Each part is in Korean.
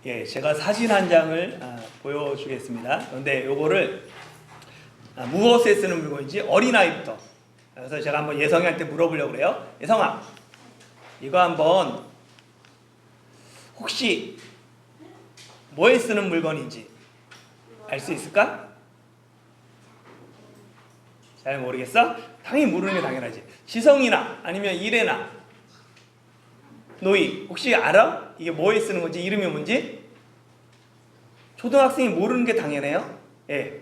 예, 제가 사진 한 장을 보여주겠습니다. 그런데 요거를 무엇에 쓰는 물건인지 어린아이부터. 그래서 제가 한번 예성이한테 물어보려고 그래요. 예성아, 이거 한번 혹시 뭐에 쓰는 물건인지 알 수 있을까? 잘 모르겠어? 당연히 모르는 게 당연하지. 지성이나 아니면 이래나 노이 혹시 알아? 이게 뭐에 쓰는 건지, 이름이 뭔지? 초등학생이 모르는 게 당연해요. 예.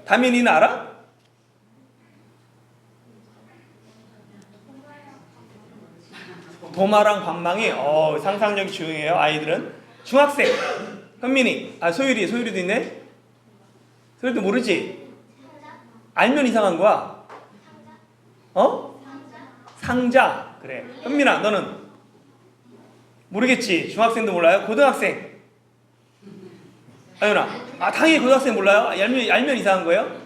다민이는 알아? 도마랑 방망이. 상상력이 중요해요. 아이들은. 중학생 현민이, 소율이도 있네. 소율이도 모르지? 알면 이상한 거야. 상자. 그래. 현민아, 너는 모르겠지? 중학생도 몰라요? 고등학생. 아윤아, 당연히 고등학생 몰라요? 알면 이상한 거예요?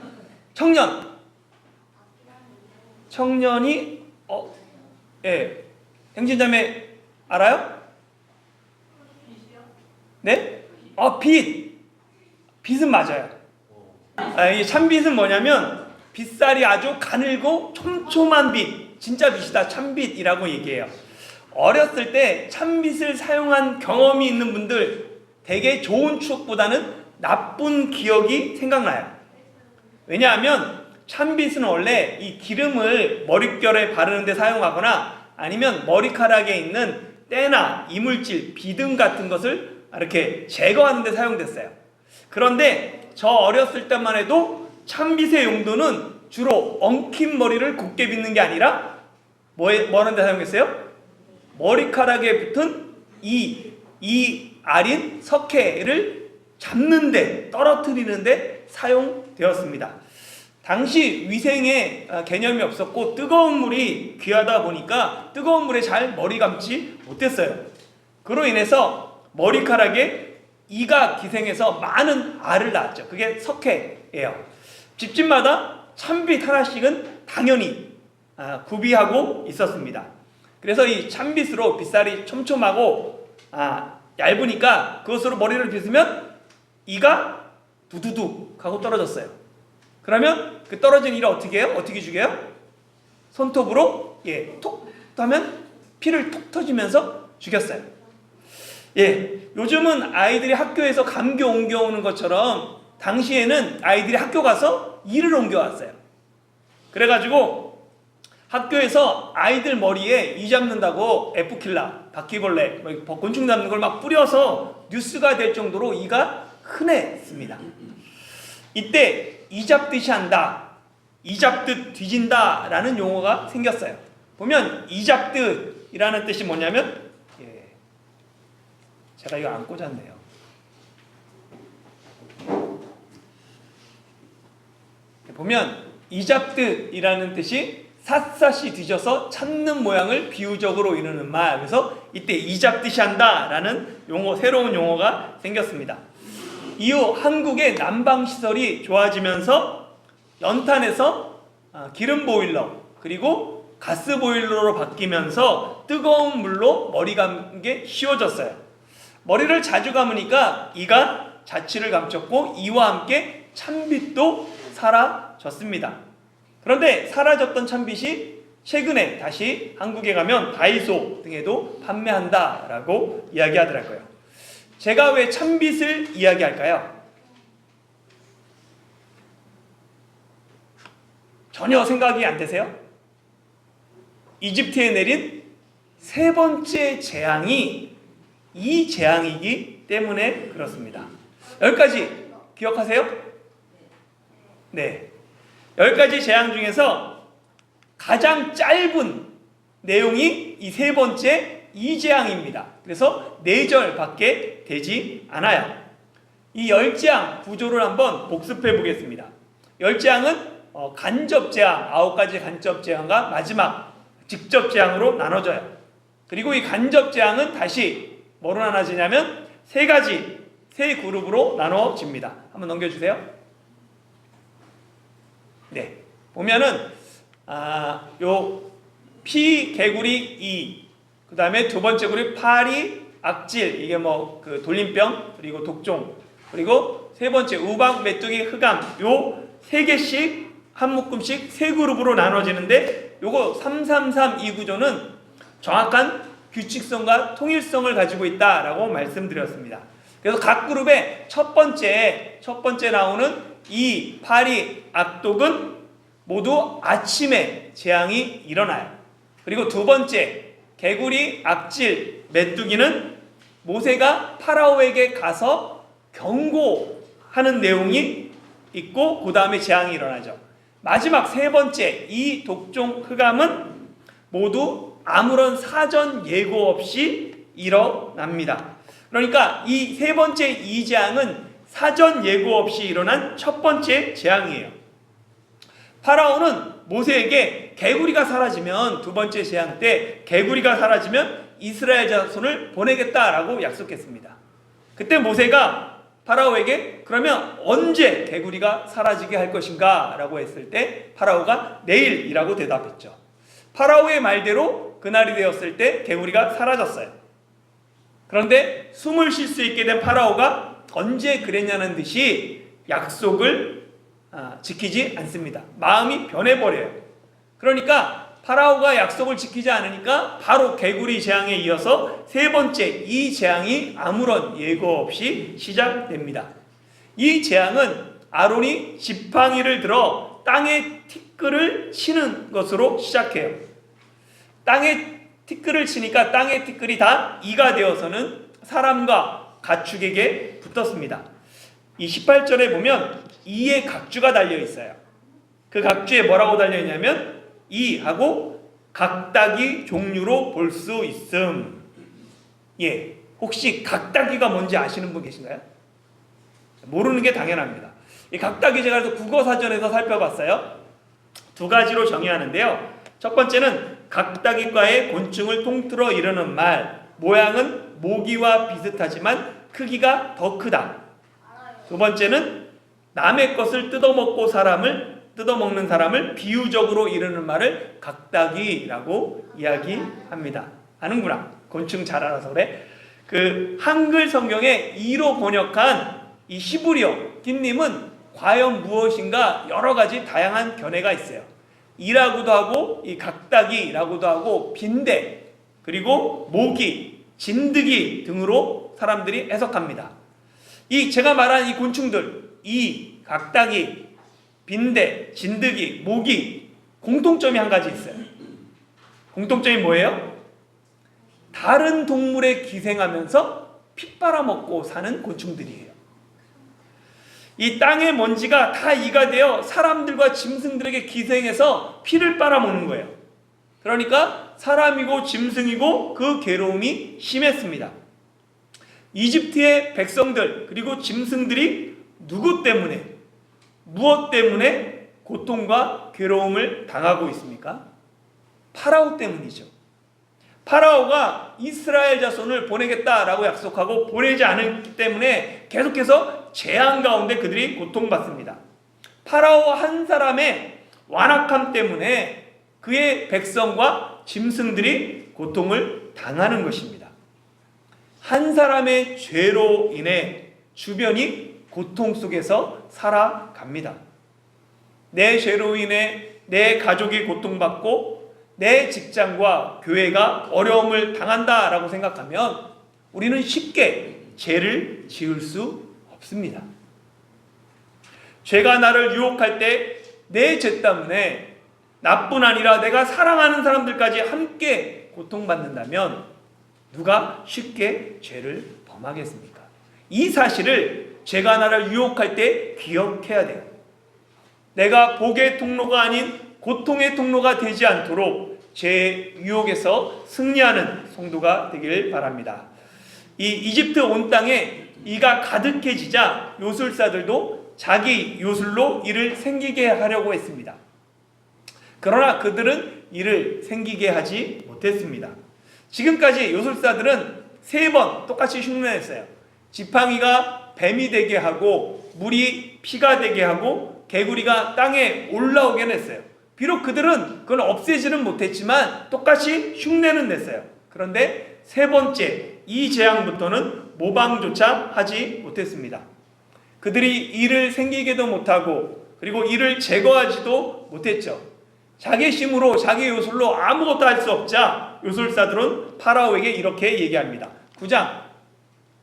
청년이 예, 행진자매 알아요? 네? 빛은 맞아요. 이 참빛은 뭐냐면 빛살이 아주 가늘고 촘촘한 빛, 진짜 빛이다, 참빛이라고 얘기해요. 어렸을 때 참빛을 사용한 경험이 있는 분들 되게 좋은 추억보다는 나쁜 기억이 생각나요. 왜냐하면 참빛은 원래 이 기름을 머릿결에 바르는 데 사용하거나 아니면 머리카락에 있는 때나 이물질, 비듬 같은 것을 이렇게 제거하는 데 사용됐어요. 그런데 저 어렸을 때만 해도 참빛의 용도는 주로 엉킨 머리를 곱게 빗는 게 아니라 뭐 하는 데 사용했어요? 머리카락에 붙은 이 알인 석회를 잡는데, 떨어뜨리는데 사용되었습니다. 당시 위생의 개념이 없었고 뜨거운 물이 귀하다 보니까 뜨거운 물에 잘 머리 감지 못했어요. 그로 인해서 머리카락에 이가 기생해서 많은 알을 낳았죠. 그게 석회예요. 집집마다 참빛 하나씩은 당연히 구비하고 있었습니다. 그래서 이 참빛으로 빗살이 촘촘하고 얇으니까 그것으로 머리를 빗으면 이가 두두둑 하고 떨어졌어요. 그러면 그 떨어진 이를 어떻게 해요? 어떻게 죽여요? 손톱으로 톡 하면 피를 톡 터지면서 죽였어요. 요즘은 아이들이 학교에서 감기 옮겨오는 것처럼 당시에는 아이들이 학교 가서 이를 옮겨왔어요. 그래가지고 학교에서 아이들 머리에 이 잡는다고 에프킬라, 바퀴벌레, 곤충 잡는 걸 막 뿌려서 뉴스가 될 정도로 이가 흔했습니다. 이때 이 잡듯이 한다, 이 잡듯 뒤진다 라는 용어가 생겼어요. 보면 이 잡듯이라는 뜻이 뭐냐면 제가 이거 안 꽂았네요. 보면 이 잡듯이라는 뜻이 샅샅이 뒤져서 찾는 모양을 비유적으로 이루는 말. 그래서 이때 이 잡듯이 한다 라는 용어, 새로운 용어가 생겼습니다. 이후 한국의 난방시설이 좋아지면서 연탄에서 기름 보일러 그리고 가스 보일러로 바뀌면서 뜨거운 물로 머리 감기 쉬워졌어요. 머리를 자주 감으니까 이가 자취를 감췄고 이와 함께 참빛도 사라졌습니다. 그런데 사라졌던 참빛이 최근에 다시 한국에 가면 다이소 등에도 판매한다라고 이야기하더라고요. 제가 왜 참빛을 이야기할까요? 전혀 생각이 안 되세요? 이집트에 내린 세 번째 재앙이 이 재앙이기 때문에 그렇습니다. 여기까지 기억하세요? 네. 10가지 재앙 중에서 가장 짧은 내용이 이 세 번째 이 재앙입니다. 그래서 4절밖에 되지 않아요. 이 10재앙 구조를 한번 복습해 보겠습니다. 10재앙은 간접재앙, 9가지 간접재앙과 마지막 직접재앙으로 나눠져요. 그리고 이 간접재앙은 다시 뭐로 나눠지냐면 세 그룹으로 나눠집니다. 한번 넘겨주세요. 네, 보면은 요 피 개구리 이, 그 다음에 두 번째 그룹 파리 악질, 이게 뭐 그 돌림병, 그리고 독종, 그리고 세 번째 우박, 메뚜기, 흑암, 요 세 개씩 한 묶음씩 세 그룹으로 나눠지는데, 요거 333 이 구조는 정확한 규칙성과 통일성을 가지고 있다라고 말씀드렸습니다. 그래서 각 그룹의 첫 번째 나오는 이 파리, 악독은 모두 아침에 재앙이 일어나요. 그리고 두 번째 개구리, 악질, 메뚜기는 모세가 파라오에게 가서 경고하는 내용이 있고 그 다음에 재앙이 일어나죠. 마지막 세 번째 이 독종, 흑암은 모두 아무런 사전 예고 없이 일어납니다. 그러니까 이 세 번째 이 재앙은 사전 예고 없이 일어난 첫 번째 재앙이에요. 파라오는 모세에게 개구리가 사라지면, 두 번째 재앙 때 개구리가 사라지면 이스라엘 자손을 보내겠다라고 약속했습니다. 그때 모세가 파라오에게 그러면 언제 개구리가 사라지게 할 것인가 라고 했을 때 파라오가 내일이라고 대답했죠. 파라오의 말대로 그날이 되었을 때 개구리가 사라졌어요. 그런데 숨을 쉴 수 있게 된 파라오가 언제 그랬냐는 듯이 약속을 지키지 않습니다. 마음이 변해버려요. 그러니까 파라오가 약속을 지키지 않으니까 바로 개구리 재앙에 이어서 세 번째 이 재앙이 아무런 예고 없이 시작됩니다. 이 재앙은 아론이 지팡이를 들어 땅에 티끌을 치는 것으로 시작해요. 땅에 티끌을 치니까 땅의 티끌이 다 이가 되어서는 사람과 가축에게 붙었습니다. 이 18절에 보면 이의 각주가 달려 있어요. 그 각주에 뭐라고 달려 있냐면 이하고 각다기 종류로 볼 수 있음. 예, 혹시 각다기가 뭔지 아시는 분 계신가요? 모르는 게 당연합니다. 이 각다기 제가 그래서 국어사전에서 살펴봤어요. 두 가지로 정의하는데요. 첫 번째는 각다기과의 곤충을 통틀어 이르는 말, 모양은 모기와 비슷하지만 크기가 더 크다. 두 번째는 남의 것을 뜯어먹는 사람을 비유적으로 이르는 말을 각다기라고 이야기합니다. 아는구나. 곤충 잘 알아서 그래. 그 한글 성경에 이로 번역한 이 히브리어 딘님은 과연 무엇인가 여러 가지 다양한 견해가 있어요. 이라고도 하고 이 각다기라고도 하고 빈대, 그리고 모기, 진드기 등으로 사람들이 해석합니다. 이 제가 말한 이 곤충들, 이 각다기, 빈대, 진드기, 모기, 공통점이 한 가지 있어요. 공통점이 뭐예요? 다른 동물에 기생하면서 피 빨아먹고 사는 곤충들이에요. 이 땅의 먼지가 다 이가 되어 사람들과 짐승들에게 기생해서 피를 빨아먹는 거예요. 그러니까 사람이고 짐승이고 그 괴로움이 심했습니다. 이집트의 백성들 그리고 짐승들이 누구 때문에, 무엇 때문에 고통과 괴로움을 당하고 있습니까? 파라오 때문이죠. 파라오가 이스라엘 자손을 보내겠다라고 약속하고 보내지 않았기 때문에 계속해서 재앙 가운데 그들이 고통받습니다. 파라오 한 사람의 완악함 때문에 그의 백성과 짐승들이 고통을 당하는 것입니다. 한 사람의 죄로 인해 주변이 고통 속에서 살아갑니다. 내 죄로 인해 내 가족이 고통받고 내 직장과 교회가 어려움을 당한다라고 생각하면 우리는 쉽게 죄를 지을 수 없습니다. 죄가 나를 유혹할 때 내 죄 때문에 나뿐 아니라 내가 사랑하는 사람들까지 함께 고통받는다면 누가 쉽게 죄를 범하겠습니까? 이 사실을 죄가 나를 유혹할 때 기억해야 돼요. 내가 복의 통로가 아닌 고통의 통로가 되지 않도록 죄의 유혹에서 승리하는 성도가 되길 바랍니다. 이 이집트 온 땅에 이가 가득해지자 요술사들도 자기 요술로 이를 생기게 하려고 했습니다. 그러나 그들은 이를 생기게 하지 못했습니다. 지금까지 요술사들은 3번 똑같이 흉내냈어요. 지팡이가 뱀이 되게 하고 물이 피가 되게 하고 개구리가 땅에 올라오게 했어요. 비록 그들은 그걸 없애지는 못했지만 똑같이 흉내는 냈어요. 그런데 3번째 이 재앙부터는 모방조차 하지 못했습니다. 그들이 이를 생기게도 못하고 그리고 이를 제거하지도 못했죠. 자기 힘으로 자기 요술로 아무것도 할 수 없자 요술사들은 파라오에게 이렇게 얘기합니다.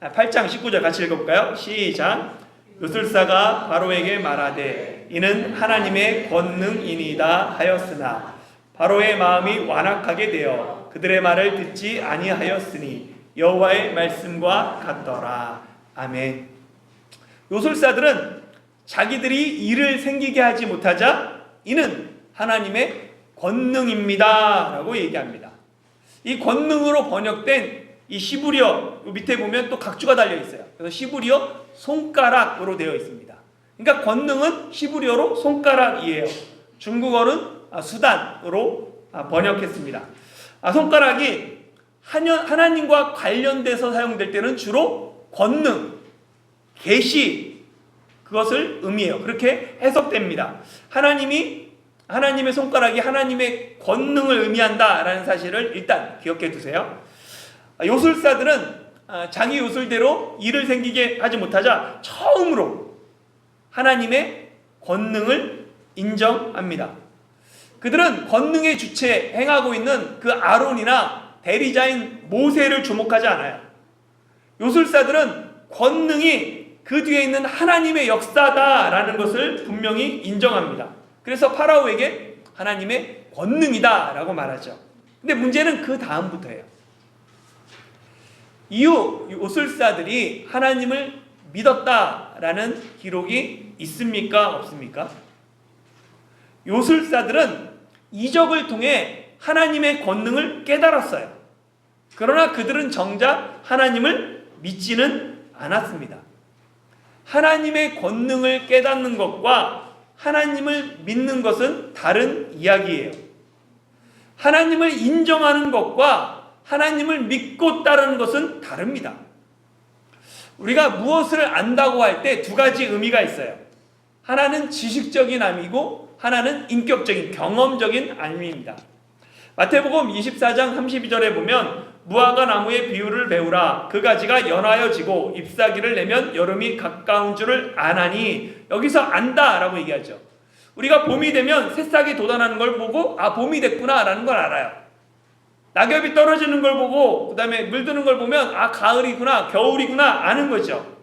8장 19절 같이 읽어볼까요? 시작. 요술사가 바로에게 말하되 이는 하나님의 권능이니이다 하였으나 바로의 마음이 완악하게 되어 그들의 말을 듣지 아니하였으니 여호와의 말씀과 같더라. 아멘. 요술사들은 자기들이 일을 생기게 하지 못하자 이는 하나님의 권능입니다 라고 얘기합니다. 이 권능으로 번역된 이 히브리어 밑에 보면 또 각주가 달려 있어요. 그래서 히브리어 손가락으로 되어 있습니다. 그러니까 권능은 히브리어로 손가락이에요. 중국어는 수단으로 번역했습니다. 손가락이 하나님과 관련돼서 사용될 때는 주로 권능, 계시 그것을 의미해요. 그렇게 해석됩니다. 하나님의 손가락이 하나님의 권능을 의미한다라는 사실을 일단 기억해 두세요. 요술사들은 자기 요술대로 일을 생기게 하지 못하자 처음으로 하나님의 권능을 인정합니다. 그들은 권능의 주체 행하고 있는 그 아론이나 대리자인 모세를 주목하지 않아요. 요술사들은 권능이 그 뒤에 있는 하나님의 역사다라는 것을 분명히 인정합니다. 그래서 파라오에게 하나님의 권능이다 라고 말하죠. 근데 문제는 그 다음부터예요. 이후 요술사들이 하나님을 믿었다라는 기록이 있습니까? 없습니까? 요술사들은 이적을 통해 하나님의 권능을 깨달았어요. 그러나 그들은 정작 하나님을 믿지는 않았습니다. 하나님의 권능을 깨닫는 것과 하나님을 믿는 것은 다른 이야기예요. 하나님을 인정하는 것과 하나님을 믿고 따르는 것은 다릅니다. 우리가 무엇을 안다고 할 때 두 가지 의미가 있어요. 하나는 지식적인 의미고 하나는 인격적인 경험적인 의미입니다. 마태복음 24장 32절에 보면 무화과 나무의 비유를 배우라. 그 가지가 연하여 지고 잎사귀를 내면 여름이 가까운 줄을 아나니. 여기서 안다라고 얘기하죠. 우리가 봄이 되면 새싹이 돋아나는 걸 보고 봄이 됐구나라는 걸 알아요. 낙엽이 떨어지는 걸 보고 그 다음에 물드는 걸 보면 가을이구나 겨울이구나 아는 거죠.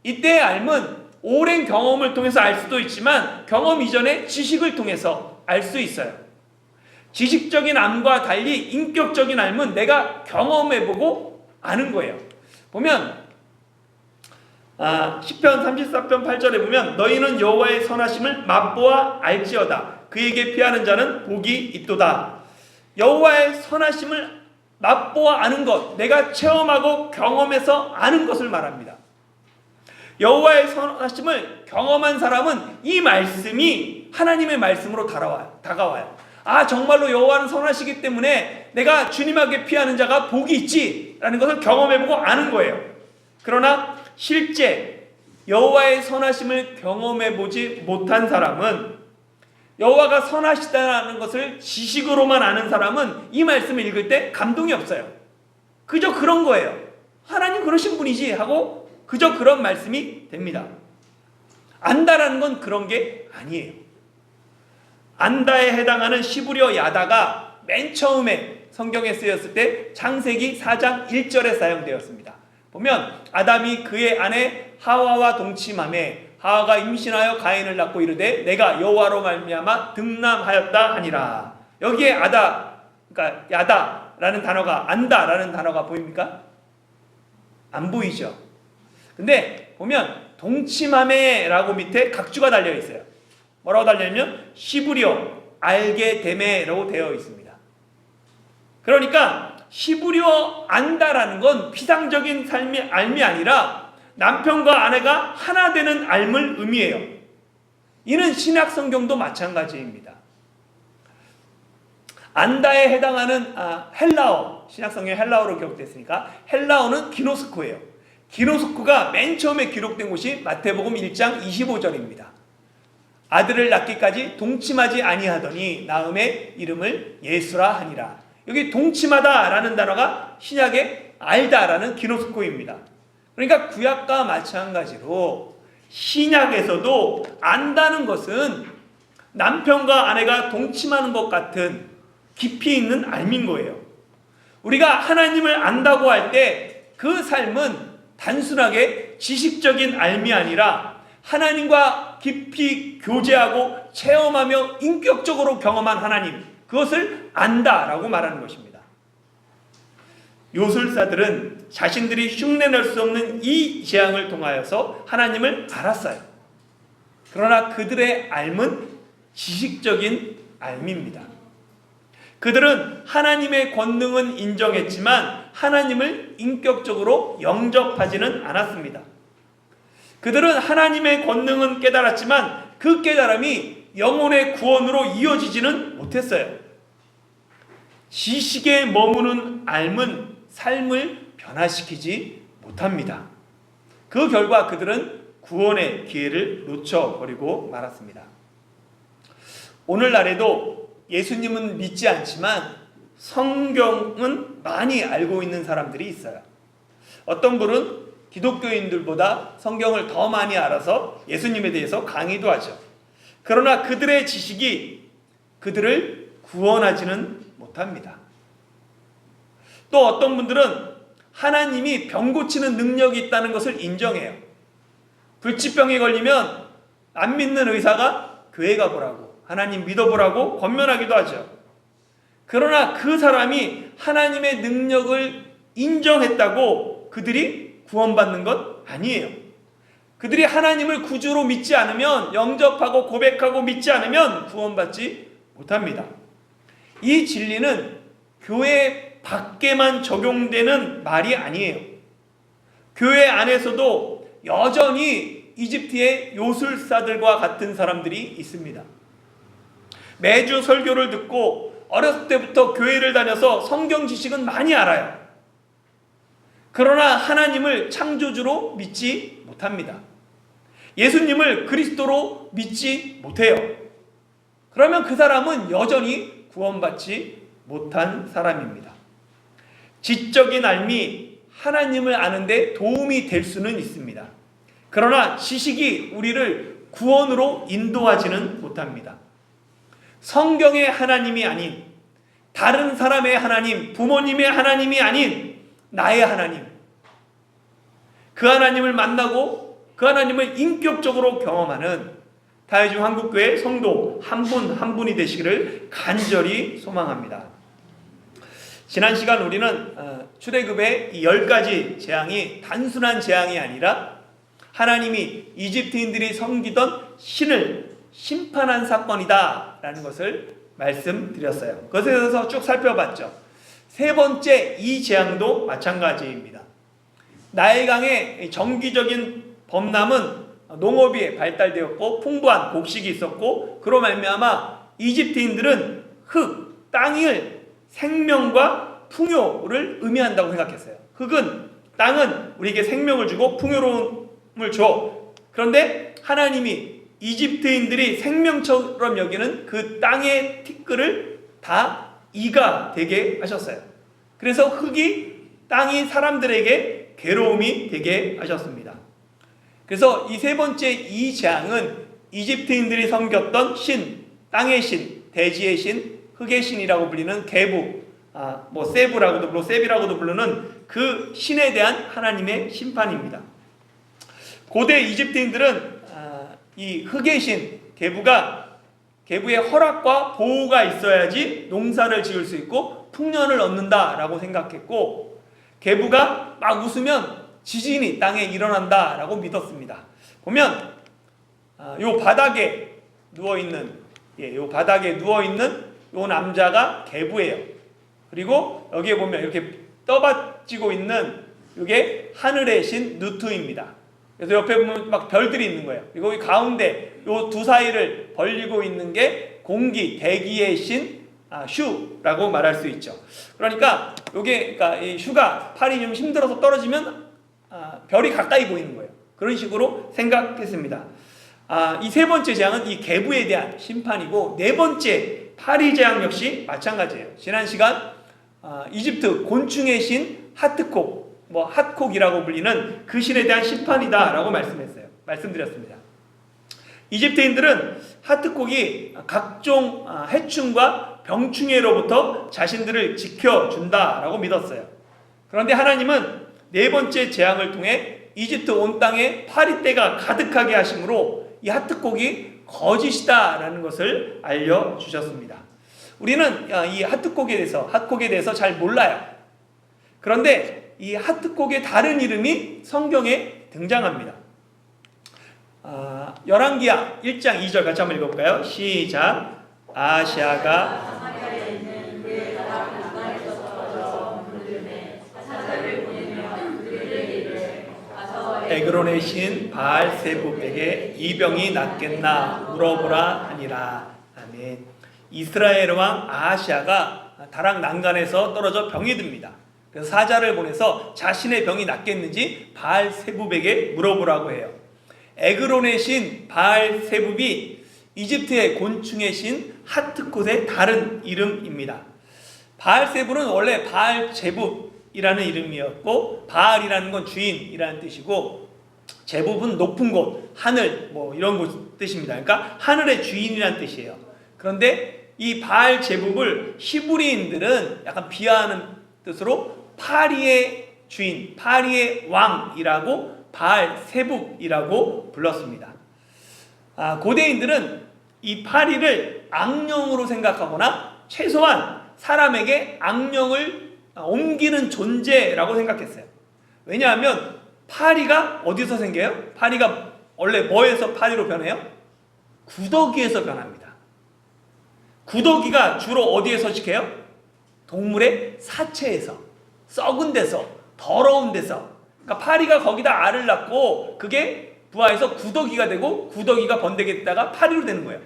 이때의 알은 오랜 경험을 통해서 알 수도 있지만 경험 이전의 지식을 통해서 알 수 있어요. 지식적인 암과 달리 인격적인 암은 내가 경험해보고 아는 거예요. 보면 시편 34편 8절에 보면 너희는 여호와의 선하심을 맛보아 알지어다. 그에게 피하는 자는 복이 있도다. 여호와의 선하심을 맛보아 아는 것, 내가 체험하고 경험해서 아는 것을 말합니다. 여호와의 선하심을 경험한 사람은 이 말씀이 하나님의 말씀으로 다가와요. 정말로 여호와는 선하시기 때문에 내가 주님에게 피하는 자가 복이 있지라는 것을 경험해보고 아는 거예요. 그러나 실제 여호와의 선하심을 경험해보지 못한 사람은, 여호와가 선하시다는 것을 지식으로만 아는 사람은 이 말씀을 읽을 때 감동이 없어요. 그저 그런 거예요. 하나님 그러신 분이지 하고 그저 그런 말씀이 됩니다. 안다라는 건 그런 게 아니에요. 안다에 해당하는 히브리어 야다가 맨 처음에 성경에 쓰였을 때 창세기 4장 1절에 사용되었습니다. 보면 아담이 그의 아내 하와와 동침하매 하와가 임신하여 가인을 낳고 이르되 내가 여호와로 말미암아 등남하였다 하니라. 여기에 그러니까 야다라는 단어가, 안다라는 단어가 보입니까? 안 보이죠? 근데 보면 동침하매라고 밑에 각주가 달려 있어요. 뭐라고 달려있냐면 히브리어 알게 되매라고 되어 있습니다. 그러니까 히브리어 안다라는 건 피상적인 삶이 아니라 남편과 아내가 하나 되는 삶을 의미해요. 이는 신약 성경도 마찬가지입니다. 안다에 해당하는 헬라어, 신약 성경에 헬라어로 기록됐으니까 헬라어는 기노스코예요. 기노스코가 맨 처음에 기록된 곳이 마태복음 1장 25절입니다. 아들을 낳기까지 동침하지 아니하더니 낳음에 이름을 예수라 하니라. 여기 동침하다라는 단어가 신약에 알다라는 기노스코입니다. 그러니까 구약과 마찬가지로 신약에서도 안다는 것은 남편과 아내가 동침하는 것 같은 깊이 있는 알민 거예요. 우리가 하나님을 안다고 할 때 그 삶은 단순하게 지식적인 알미 아니라 하나님과 깊이 교제하고 체험하며 인격적으로 경험한 하나님, 그것을 안다라고 말하는 것입니다. 요술사들은 자신들이 흉내낼 수 없는 이 재앙을 통하여서 하나님을 알았어요. 그러나 그들의 알은 지식적인 알미입니다. 그들은 하나님의 권능은 인정했지만 하나님을 인격적으로 영접하지는 않았습니다. 그들은 하나님의 권능은 깨달았지만 그 깨달음이 영혼의 구원으로 이어지지는 못했어요. 지식에 머무는 알은 삶을 변화시키지 못합니다. 그 결과 그들은 구원의 기회를 놓쳐버리고 말았습니다. 오늘날에도 예수님은 믿지 않지만 성경은 많이 알고 있는 사람들이 있어요. 어떤 분은 기독교인들보다 성경을 더 많이 알아서 예수님에 대해서 강의도 하죠. 그러나 그들의 지식이 그들을 구원하지는 못합니다. 또 어떤 분들은 하나님이 병 고치는 능력이 있다는 것을 인정해요. 불치병에 걸리면 안 믿는 의사가 교회 가보라고, 하나님 믿어보라고 권면하기도 하죠. 그러나 그 사람이 하나님의 능력을 인정했다고 그들이 구원받는 것 아니에요. 그들이 하나님을 구주로 믿지 않으면, 영접하고 고백하고 믿지 않으면 구원받지 못합니다. 이 진리는 교회 밖에만 적용되는 말이 아니에요. 교회 안에서도 여전히 이집트의 요술사들과 같은 사람들이 있습니다. 매주 설교를 듣고 어렸을 때부터 교회를 다녀서 성경 지식은 많이 알아요. 그러나 하나님을 창조주로 믿지 못합니다. 예수님을 그리스도로 믿지 못해요. 그러면 그 사람은 여전히 구원받지 못한 사람입니다. 지적인 알미, 하나님을 아는데 도움이 될 수는 있습니다. 그러나 지식이 우리를 구원으로 인도하지는 못합니다. 성경의 하나님이 아닌, 다른 사람의 하나님, 부모님의 하나님이 아닌 나의 하나님, 그 하나님을 만나고 그 하나님을 인격적으로 경험하는 다해중 한국교회 성도 한 분 한 분이 되시기를 간절히 소망합니다. 지난 시간 우리는 출애굽의 이 10가지 재앙이 단순한 재앙이 아니라 하나님이 이집트인들이 섬기던 신을 심판한 사건이다 라는 것을 말씀드렸어요. 그것에 대해서 쭉 살펴봤죠. 세 번째 이 재앙도 마찬가지입니다. 나일강의 정기적인 범람은 농업이 발달되었고 풍부한 곡식이 있었고, 그로 말미암아 이집트인들은 흙, 땅을 생명과 풍요를 의미한다고 생각했어요. 흙은, 땅은 우리에게 생명을 주고 풍요로움을 줘. 그런데 하나님이 이집트인들이 생명처럼 여기는 그 땅의 티끌을 다 이가 되게 하셨어요. 그래서 흙이, 땅이 사람들에게 괴로움이 되게 하셨습니다. 그래서 이 세 번째 이 재앙은 이집트인들이 섬겼던 신, 땅의 신, 대지의 신, 흙의 신이라고 불리는 게부, 세부라고도 부르고 세비라고도 부르는 그 신에 대한 하나님의 심판입니다. 고대 이집트인들은 이 흙의 신, 게부의 허락과 보호가 있어야지 농사를 지을 수 있고 풍년을 얻는다라고 생각했고, 게부가 막 웃으면 지진이 땅에 일어난다라고 믿었습니다. 보면 요 바닥에 누워있는 요 남자가 게부예요. 그리고 여기에 보면 이렇게 떠받치고 있는 이게 하늘의 신 누트입니다. 그래서 옆에 보면 막 별들이 있는 거예요. 그리고 이 가운데 요 두 사이를 벌리고 있는 게 공기, 대기의 신 슈라고 말할 수 있죠. 그러니까 이 슈가 팔이 좀 힘들어서 떨어지면 별이 가까이 보이는 거예요. 그런 식으로 생각했습니다. 이 세 번째 재앙은 이 게부에 대한 심판이고, 네 번째 파리 재앙 역시 마찬가지예요. 지난 시간 이집트 곤충의 신 하트콕, 핫콕이라고 불리는 그 신에 대한 심판이다라고 말씀드렸습니다. 이집트인들은 하트콕이 각종 해충과 병충해로부터 자신들을 지켜준다라고 믿었어요. 그런데 하나님은 네 번째 재앙을 통해 이집트 온 땅에 파리떼가 가득하게 하심으로 이 하트콕이 거짓이다라는 것을 알려주셨습니다. 우리는 이 핫콕에 대해서 잘 몰라요. 그런데 이 핫콕의 다른 이름이 성경에 등장합니다. 열왕기하 1장 2절 같이 한번 읽어볼까요? 시작. 아시아가 에그론의 신 바알세붑에게 이 병이 낫겠나 물어보라 하니라. 아멘. 이스라엘 왕 아하시아가 다락 난간에서 떨어져 병이 듭니다. 그래서 사자를 보내서 자신의 병이 낫겠는지 바알세붑에게 물어보라고 해요. 에그론의 신 바알세붑이 이집트의 곤충의 신 하트콧의 다른 이름입니다. 바알세붑은 원래 바알제붑이라는 이름이었고, 바알이라는 건 주인이라는 뜻이고, 제붑은 높은 곳, 하늘 이런 곳 뜻입니다. 그러니까 하늘의 주인이라는 뜻이에요. 그런데 이 바알제붑을 히브리인들은 약간 비하하는 뜻으로 파리의 주인, 파리의 왕이라고 바알세붑이라고 불렀습니다. 고대인들은 이 파리를 악령으로 생각하거나 최소한 사람에게 악령을 옮기는 존재라고 생각했어요. 왜냐하면 파리가 어디서 생겨요? 파리가 원래 뭐에서 파리로 변해요? 구더기에서 변합니다. 구더기가 주로 어디에 서식해요? 동물의 사체에서, 썩은 데서, 더러운 데서. 그러니까 파리가 거기다 알을 낳고 그게 부화해서 구더기가 되고 구더기가 번데게 됐다가 파리로 되는 거예요.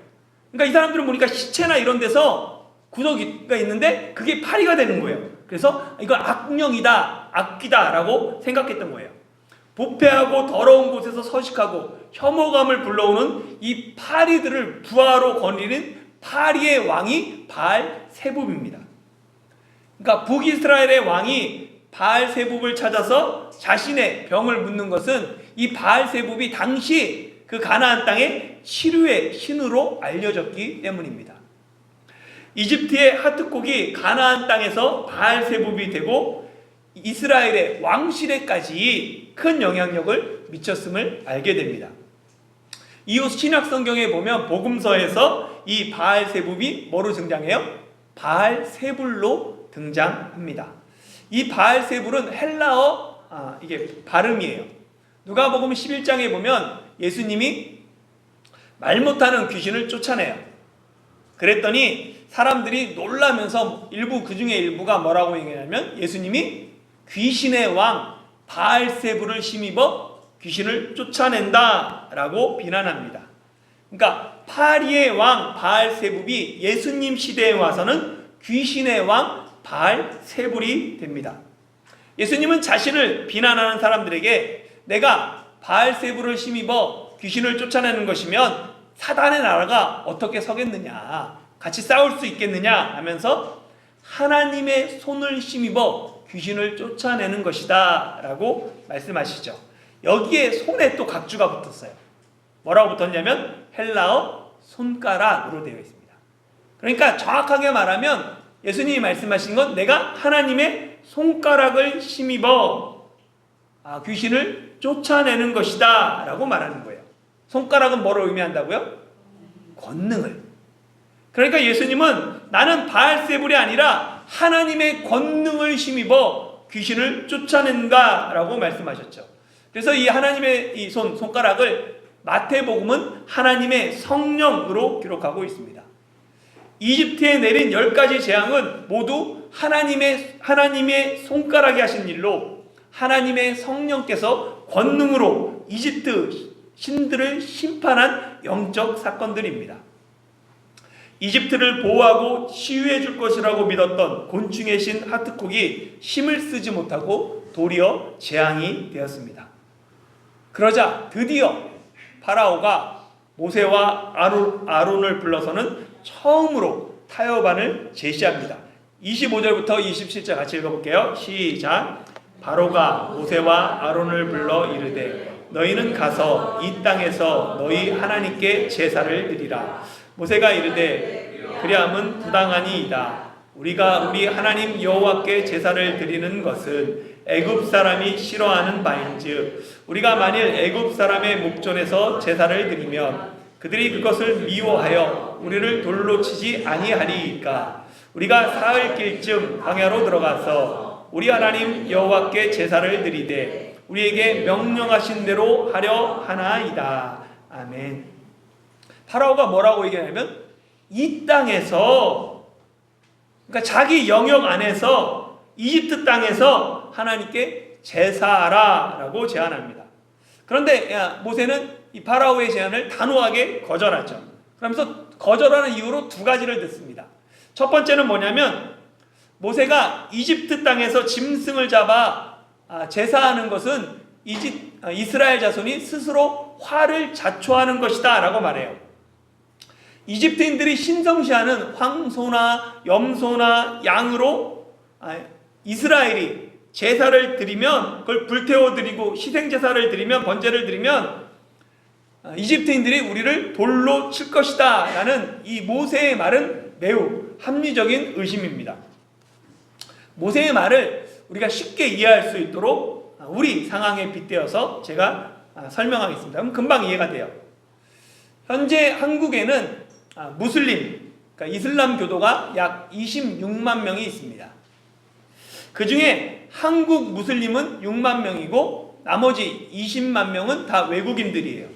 그러니까 이 사람들은 보니까 시체나 이런 데서 구더기가 있는데 그게 파리가 되는 거예요. 그래서 이거 악령이다, 악귀다라고 생각했던 거예요. 부패하고 더러운 곳에서 서식하고 혐오감을 불러오는 이 파리들을 부하로 거느리는 파리의 왕이 바알세붑입니다. 그러니까 북이스라엘의 왕이 바알세붑을 찾아서 자신의 병을 묻는 것은 이 바알세붑이 당시 그 가나안 땅의 치료의 신으로 알려졌기 때문입니다. 이집트의 하트콕이 가나안 땅에서 바알세붑이 되고 이스라엘의 왕실에까지 큰 영향력을 미쳤음을 알게 됩니다. 이후 신약 성경에 보면 복음서에서 이 바알세붑이 뭐로 등장해요? 바알세불로 등장합니다. 이 바알세불은 헬라어 이게 발음이에요. 누가복음 11장에 보면 예수님이 말 못하는 귀신을 쫓아내요. 그랬더니 사람들이 놀라면서 그 중에 일부가 뭐라고 얘기하냐면 예수님이 귀신의 왕 바알세불을 힘입어 귀신을 쫓아낸다 라고 비난합니다. 그러니까 파리의 왕 바알세붑이 예수님 시대에 와서는 귀신의 왕 바알세불이 됩니다. 예수님은 자신을 비난하는 사람들에게 내가 바알세불을 힘입어 귀신을 쫓아내는 것이면 사단의 나라가 어떻게 서겠느냐, 같이 싸울 수 있겠느냐 하면서 하나님의 손을 힘입어 귀신을 쫓아내는 것이다 라고 말씀하시죠. 여기에 손에 또 각주가 붙었어요. 뭐라고 붙었냐면 헬라어 손가락으로 되어 있습니다. 그러니까 정확하게 말하면 예수님이 말씀하신 건 내가 하나님의 손가락을 힘입어 귀신을 쫓아내는 것이다 라고 말하는 거예요. 손가락은 뭐를 의미한다고요? 권능을. 그러니까 예수님은 나는 바알세불이 아니라 하나님의 권능을 힘입어 귀신을 쫓아낸다 라고 말씀하셨죠. 그래서 이 하나님의 이 손가락을 마태복음은 하나님의 성령으로 기록하고 있습니다. 이집트에 내린 10가지 재앙은 모두 하나님의 손가락이 하신 일로 하나님의 성령께서 권능으로 이집트 신들을 심판한 영적 사건들입니다. 이집트를 보호하고 치유해 줄 것이라고 믿었던 곤충의 신 하트콕이 힘을 쓰지 못하고 도리어 재앙이 되었습니다. 그러자 드디어 파라오가 모세와 아론을 불러서는 처음으로 타협안을 제시합니다. 25절부터 27절 같이 읽어볼게요. 시작. 바로가 모세와 아론을 불러 이르되 너희는 가서 이 땅에서 너희 하나님께 제사를 드리라. 모세가 이르되 그리함은 부당하니이다. 우리가 우리 하나님 여호와께 제사를 드리는 것은 애굽 사람이 싫어하는 바인즉 우리가 만일 애굽 사람의 목전에서 제사를 드리면 그들이 그것을 미워하여 우리를 돌로 치지 아니하리이까. 우리가 사흘길쯤 광야로 들어가서 우리 하나님 여호와께 제사를 드리되 우리에게 명령하신 대로 하려 하나이다. 아멘. 파라오가 뭐라고 얘기하냐면 이 땅에서, 그러니까 자기 영역 안에서 이집트 땅에서 하나님께 제사하라 라고 제안합니다. 그런데 모세는 이 파라오의 제안을 단호하게 거절하죠. 그러면서 거절하는 이유로 두 가지를 듣습니다. 첫 번째는 뭐냐면 모세가 이집트 땅에서 짐승을 잡아 제사하는 것은 이스라엘 자손이 스스로 화를 자초하는 것이다 라고 말해요. 이집트인들이 신성시하는 황소나 염소나 양으로 이스라엘이 제사를 드리면, 그걸 불태워 드리고 희생제사를 드리면, 번제를 드리면 이집트인들이 우리를 돌로 칠 것이다 라는 이 모세의 말은 매우 합리적인 의심입니다. 모세의 말을 우리가 쉽게 이해할 수 있도록 우리 상황에 빗대어서 제가 설명하겠습니다. 그럼 금방 이해가 돼요. 현재 한국에는 무슬림, 그러니까 이슬람 교도가 약 26만 명이 있습니다. 그 중에 한국 무슬림은 6만 명이고 나머지 20만 명은 다 외국인들이에요.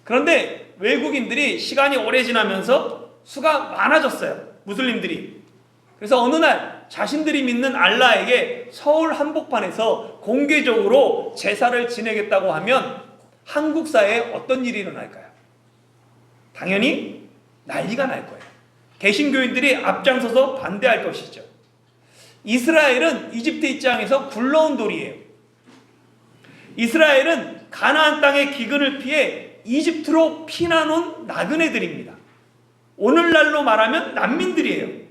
그런데 외국인들이 시간이 오래 지나면서 수가 많아졌어요. 무슬림들이. 그래서 어느 날 자신들이 믿는 알라에게 서울 한복판에서 공개적으로 제사를 지내겠다고 하면 한국 사회에 어떤 일이 일어날까요? 당연히 난리가 날 거예요. 개신교인들이 앞장서서 반대할 것이죠. 이스라엘은 이집트 입장에서 굴러온 돌이에요. 이스라엘은 가나안 땅의 기근을 피해 이집트로 피난 온 나그네들입니다. 오늘날로 말하면 난민들이에요.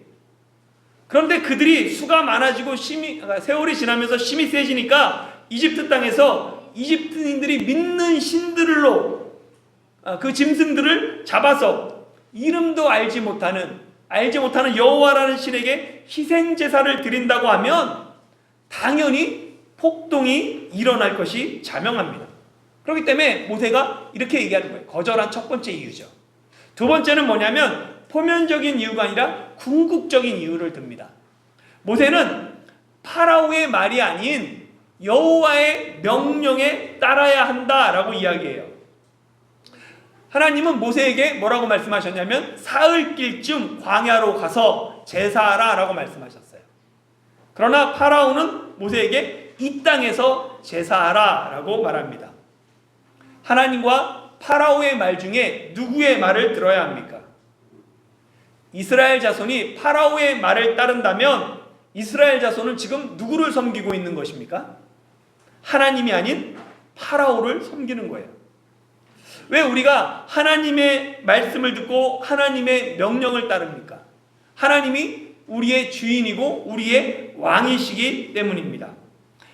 그런데 그들이 수가 많아지고 세월이 지나면서 힘이 세지니까 이집트 땅에서 이집트인들이 믿는 신들로 그 짐승들을 잡아서 이름도 알지 못하는 여호와라는 신에게 희생제사를 드린다고 하면 당연히 폭동이 일어날 것이 자명합니다. 그렇기 때문에 모세가 이렇게 얘기하는 거예요. 거절한 첫 번째 이유죠. 두 번째는 뭐냐면 표면적인 이유가 아니라 궁극적인 이유를 듭니다. 모세는 파라오의 말이 아닌 여호와의 명령에 따라야 한다라고 이야기해요. 하나님은 모세에게 뭐라고 말씀하셨냐면 사흘길쯤 광야로 가서 제사하라 라고 말씀하셨어요. 그러나 파라오는 모세에게 이 땅에서 제사하라 라고 말합니다. 하나님과 파라오의 말 중에 누구의 말을 들어야 합니까? 이스라엘 자손이 파라오의 말을 따른다면 이스라엘 자손은 지금 누구를 섬기고 있는 것입니까? 하나님이 아닌 파라오를 섬기는 거예요. 왜 우리가 하나님의 말씀을 듣고 하나님의 명령을 따릅니까? 하나님이 우리의 주인이고 우리의 왕이시기 때문입니다.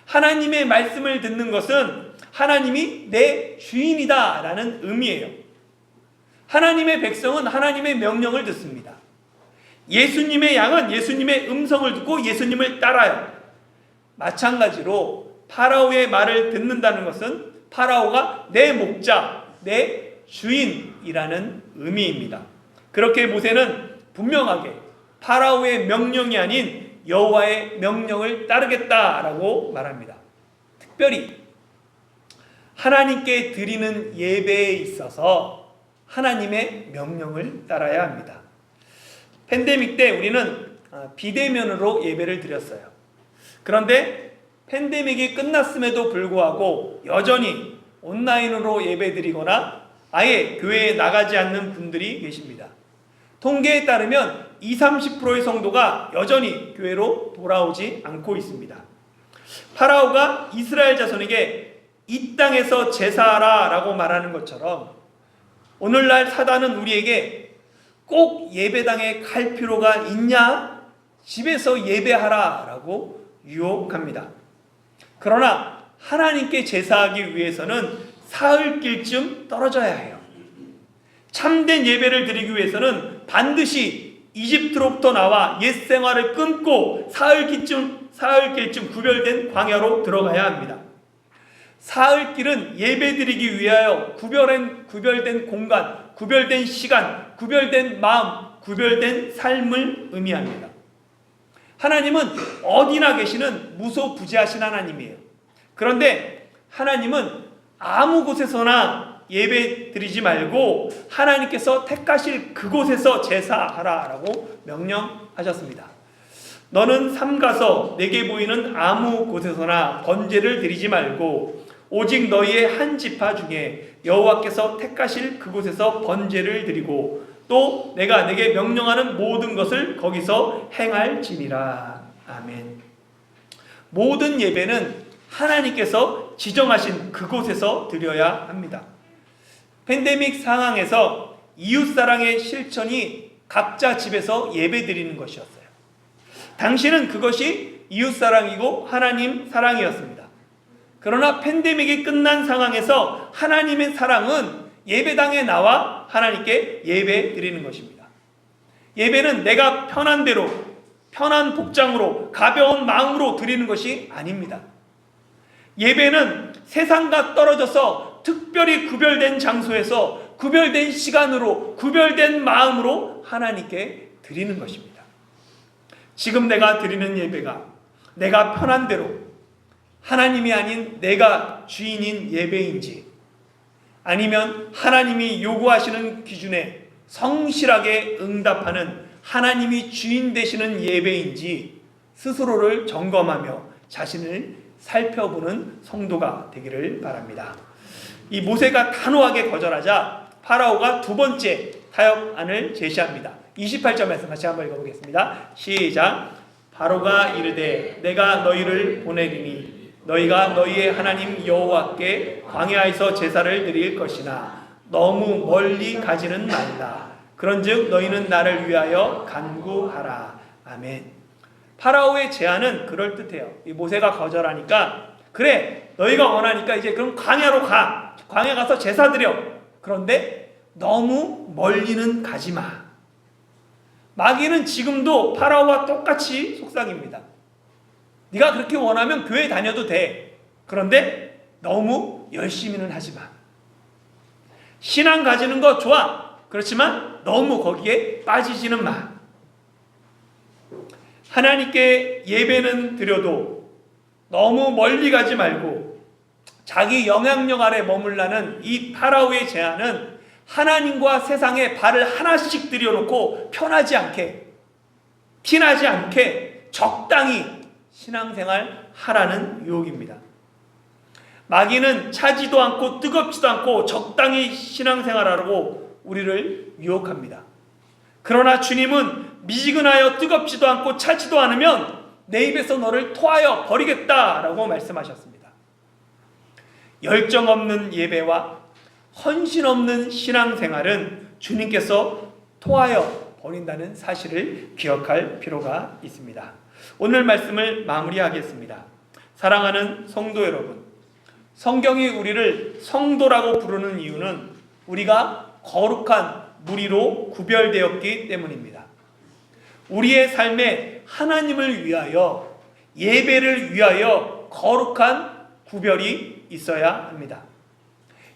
하나님의 말씀을 듣는 것은 하나님이 내 주인이다 라는 의미예요. 하나님의 백성은 하나님의 명령을 듣습니다. 예수님의 양은 예수님의 음성을 듣고 예수님을 따라요. 마찬가지로 파라오의 말을 듣는다는 것은 파라오가 내 목자, 내 주인이라는 의미입니다. 그렇게 모세는 분명하게 파라오의 명령이 아닌 여호와의 명령을 따르겠다라고 말합니다. 특별히 하나님께 드리는 예배에 있어서 하나님의 명령을 따라야 합니다. 팬데믹 때 우리는 비대면으로 예배를 드렸어요. 그런데 팬데믹이 끝났음에도 불구하고 여전히 온라인으로 예배드리거나 아예 교회에 나가지 않는 분들이 계십니다. 통계에 따르면 20-30%의 성도가 여전히 교회로 돌아오지 않고 있습니다. 파라오가 이스라엘 자손에게 이 땅에서 제사하라 라고 말하는 것처럼 오늘날 사단은 우리에게 꼭 예배당에 갈 필요가 있냐? 집에서 예배하라 라고 유혹합니다. 그러나 하나님께 제사하기 위해서는 사흘길쯤 떨어져야 해요. 참된 예배를 드리기 위해서는 반드시 이집트로부터 나와 옛 생활을 끊고 사흘길쯤 구별된 광야로 들어가야 합니다. 사흘길은 예배드리기 위하여 구별된 공간, 구별된 시간, 구별된 마음, 구별된 삶을 의미합니다. 하나님은 어디나 계시는 무소부지하신 하나님이에요. 그런데 하나님은 아무 곳에서나 예배 드리지 말고 하나님께서 택하실 그곳에서 제사하라라고 명령하셨습니다. 너는 삼가서 내게 보이는 아무 곳에서나 번제를 드리지 말고 오직 너희의 한 지파 중에 여호와께서 택하실 그곳에서 번제를 드리고 또 내가 내게 명령하는 모든 것을 거기서 행할지니라. 아멘. 모든 예배는 하나님께서 지정하신 그곳에서 드려야 합니다. 팬데믹 상황에서 이웃사랑의 실천이 각자 집에서 예배 드리는 것이었어요. 당시는 그것이 이웃사랑이고 하나님 사랑이었습니다. 그러나 팬데믹이 끝난 상황에서 하나님의 사랑은 예배당에 나와 하나님께 예배 드리는 것입니다. 예배는 내가 편한 대로, 편한 복장으로, 가벼운 마음으로 드리는 것이 아닙니다. 예배는 세상과 떨어져서 특별히 구별된 장소에서 구별된 시간으로, 구별된 마음으로 하나님께 드리는 것입니다. 지금 내가 드리는 예배가 내가 편한 대로 하나님이 아닌 내가 주인인 예배인지, 아니면 하나님이 요구하시는 기준에 성실하게 응답하는 하나님이 주인 되시는 예배인지 스스로를 점검하며 자신을 살펴보는 성도가 되기를 바랍니다. 이 모세가 단호하게 거절하자 파라오가 두 번째 타협안을 제시합니다. 28절 말씀 같이 한번 읽어보겠습니다. 시작. 바로가 이르되 내가 너희를 보내리니 너희가 너희의 하나님 여호와께 광야에서 제사를 드릴 것이나 너무 멀리 가지는 말라. 그런즉 너희는 나를 위하여 간구하라. 아멘. 파라오의 제안은 그럴듯해요. 이 모세가 거절하니까 그래 너희가 원하니까 이제 그럼 광야로 가. 광야 가서 제사 드려. 그런데 너무 멀리는 가지 마. 마귀는 지금도 파라오와 똑같이 속삭입니다. 네가 그렇게 원하면 교회 다녀도 돼. 그런데 너무 열심히는 하지 마. 신앙 가지는 거 좋아. 그렇지만 너무 거기에 빠지지는 마. 하나님께 예배는 드려도 너무 멀리 가지 말고 자기 영향력 아래 머물라는 이 파라오의 제안은 하나님과 세상에 발을 하나씩 들여놓고 편하지 않게, 티나지 않게 적당히 신앙생활 하라는 유혹입니다. 마귀는 차지도 않고 뜨겁지도 않고 적당히 신앙생활하라고 우리를 유혹합니다. 그러나 주님은 미지근하여 뜨겁지도 않고 차지도 않으면 내 입에서 너를 토하여 버리겠다라고 말씀하셨습니다. 열정 없는 예배와 헌신 없는 신앙생활은 주님께서 토하여 버린다는 사실을 기억할 필요가 있습니다. 오늘 말씀을 마무리하겠습니다. 사랑하는 성도 여러분, 성경이 우리를 성도라고 부르는 이유는 우리가 거룩한 무리로 구별되었기 때문입니다. 우리의 삶에 하나님을 위하여, 예배를 위하여 거룩한 구별이 있어야 합니다.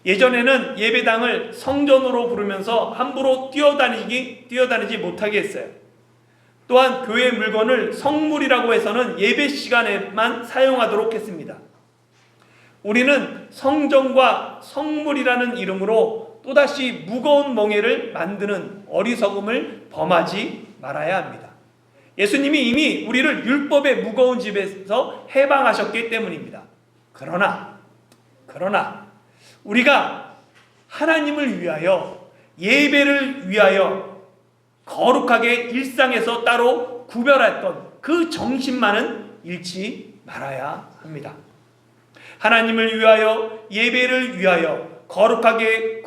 예전에는 예배당을 성전으로 부르면서 함부로 뛰어다니지 못하게 했어요. 또한 교회 물건을 성물이라고 해서는 예배 시간에만 사용하도록 했습니다. 우리는 성전과 성물이라는 이름으로 또다시 무거운 멍에를 만드는 어리석음을 범하지 말아야 합니다. 예수님이 이미 우리를 율법의 무거운 집에서 해방하셨기 때문입니다. 그러나 우리가 하나님을 위하여, 예배를 위하여 거룩하게 일상에서 따로 구별했던 그 정신만은 잃지 말아야 합니다. 하나님을 위하여, 예배를 위하여 거룩하게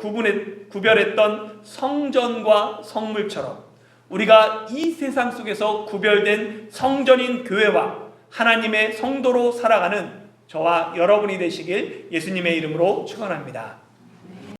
구별했던 성전과 성물처럼 우리가 이 세상 속에서 구별된 성전인 교회와 하나님의 성도로 살아가는 저와 여러분이 되시길 예수님의 이름으로 축원합니다.